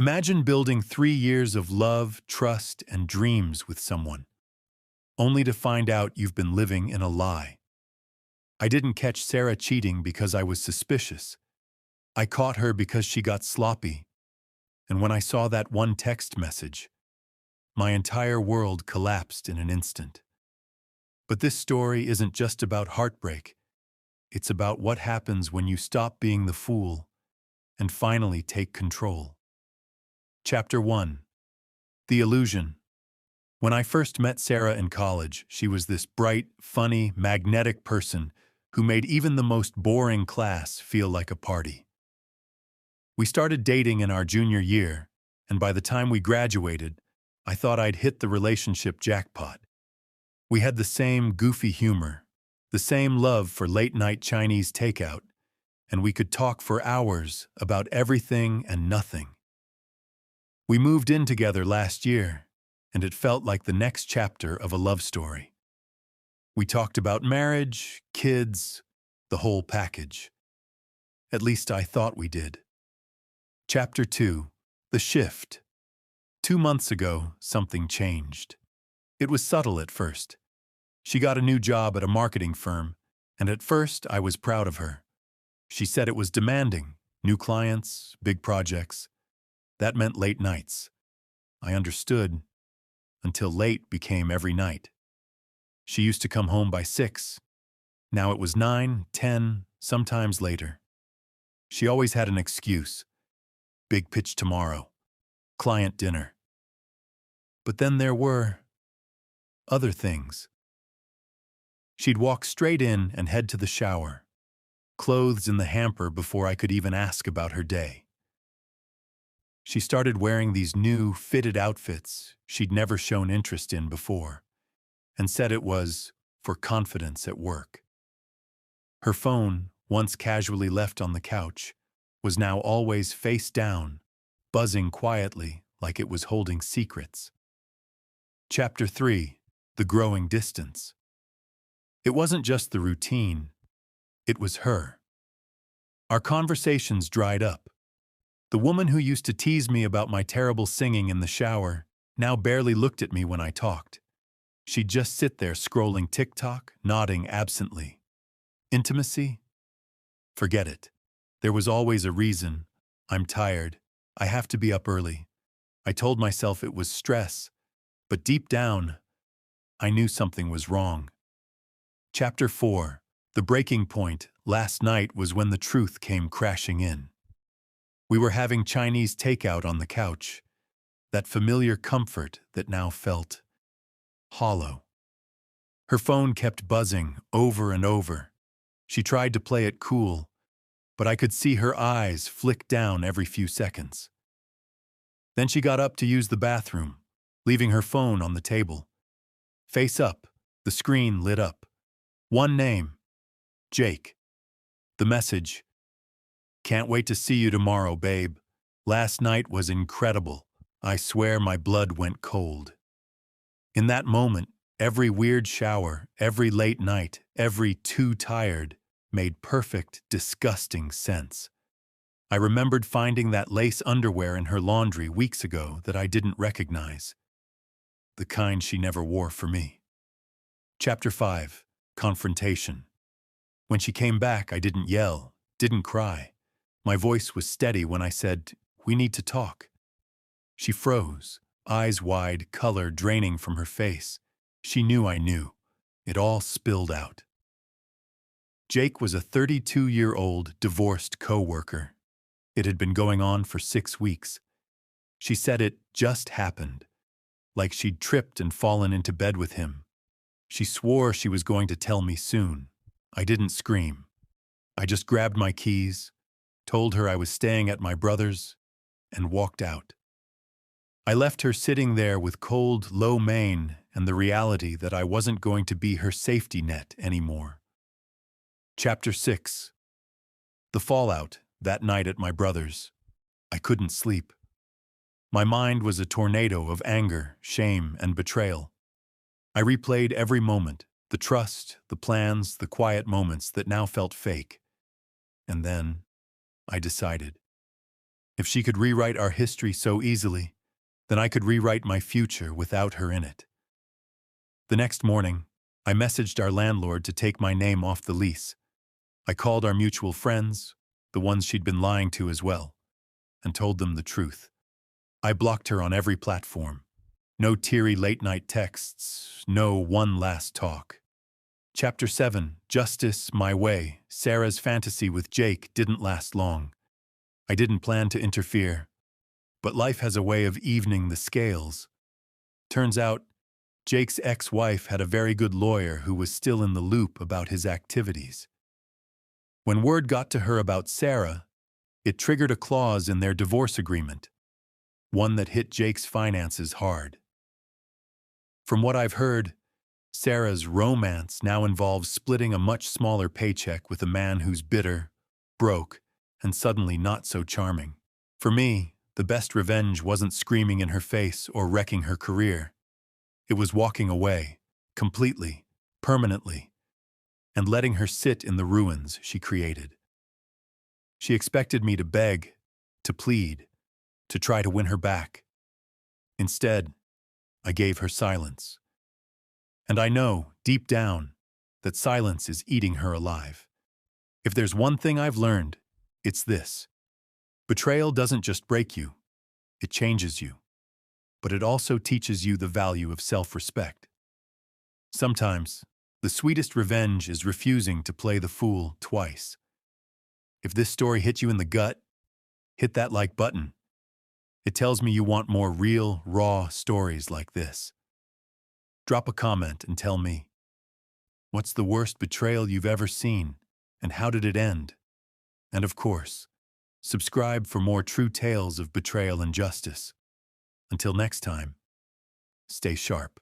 Imagine building 3 years of love, trust, and dreams with someone, only to find out you've been living in a lie. I didn't catch Sarah cheating because I was suspicious. I caught her because she got sloppy. And when I saw that one text message, my entire world collapsed in an instant. But this story isn't just about heartbreak. It's about what happens when you stop being the fool and finally take control. Chapter 1. The Illusion. When I first met Sarah in college, she was this bright, funny, magnetic person who made even the most boring class feel like a party. We started dating in our junior year, and by the time we graduated, I thought I'd hit the relationship jackpot. We had the same goofy humor, the same love for late-night Chinese takeout, and we could talk for hours about everything and nothing. We moved in together last year, and it felt like the next chapter of a love story. We talked about marriage, kids, the whole package. At least I thought we did. Chapter 2. The Shift. 2 months ago, something changed. It was subtle at first. She got a new job at a marketing firm, and at first I was proud of her. She said it was demanding, new clients, big projects. That meant late nights. I understood, until late became every night. She used to come home by 6. Now it was 9, 10, sometimes later. She always had an excuse. Big pitch tomorrow. Client dinner. But then there were other things. She'd walk straight in and head to the shower, clothes in the hamper before I could even ask about her day. She started wearing these new, fitted outfits she'd never shown interest in before, and said it was for confidence at work. Her phone, once casually left on the couch, was now always face down, buzzing quietly like it was holding secrets. Chapter 3. The Growing Distance. It wasn't just the routine, it was her. Our conversations dried up. The woman who used to tease me about my terrible singing in the shower now barely looked at me when I talked. She'd just sit there scrolling TikTok, nodding absently. Intimacy? Forget it. There was always a reason. I'm tired. I have to be up early. I told myself it was stress, but deep down, I knew something was wrong. Chapter 4. The breaking point last night was when the truth came crashing in. We were having Chinese takeout on the couch, that familiar comfort that now felt hollow. Her phone kept buzzing over and over. She tried to play it cool, but I could see her eyes flick down every few seconds. Then she got up to use the bathroom, leaving her phone on the table. Face up, the screen lit up. One name, Jake. The message, "Can't wait to see you tomorrow, babe. Last night was incredible. I swear my blood went cold." In that moment, every weird shower, every late night, every too tired, made perfect, disgusting sense. I remembered finding that lace underwear in her laundry weeks ago that I didn't recognize. The kind she never wore for me. Chapter 5. Confrontation. When she came back, I didn't yell, didn't cry. My voice was steady when I said, "We need to talk." She froze, eyes wide, color draining from her face. She knew I knew. It all spilled out. Jake was a 32-year-old divorced co-worker. It had been going on for 6 weeks. She said it just happened, like she'd tripped and fallen into bed with him. She swore she was going to tell me soon. I didn't scream. I just grabbed my keys, told her I was staying at my brother's, and walked out. I left her sitting there with cold, lo mein and the reality that I wasn't going to be her safety net anymore. Chapter 6. The fallout that night at my brother's. I couldn't sleep. My mind was a tornado of anger, shame, and betrayal. I replayed every moment, the trust, the plans, the quiet moments that now felt fake. And then I decided. If she could rewrite our history so easily, then I could rewrite my future without her in it. The next morning, I messaged our landlord to take my name off the lease. I called our mutual friends, the ones she'd been lying to as well, and told them the truth. I blocked her on every platform. No teary late-night texts, no one last talk. Chapter 7, Justice, My Way. Sarah's fantasy with Jake didn't last long. I didn't plan to interfere, but life has a way of evening the scales. Turns out, Jake's ex-wife had a very good lawyer who was still in the loop about his activities. When word got to her about Sarah, it triggered a clause in their divorce agreement, one that hit Jake's finances hard. From what I've heard, Sarah's romance now involves splitting a much smaller paycheck with a man who's bitter, broke, and suddenly not so charming. For me, the best revenge wasn't screaming in her face or wrecking her career. It was walking away, completely, permanently, and letting her sit in the ruins she created. She expected me to beg, to plead, to try to win her back. Instead, I gave her silence. And I know, deep down, that silence is eating her alive. If there's one thing I've learned, it's this. Betrayal doesn't just break you, it changes you. But it also teaches you the value of self-respect. Sometimes, the sweetest revenge is refusing to play the fool twice. If this story hit you in the gut, hit that like button. It tells me you want more real, raw stories like this. Drop a comment and tell me, what's the worst betrayal you've ever seen, and how did it end? And of course, subscribe for more true tales of betrayal and justice. Until next time, stay sharp.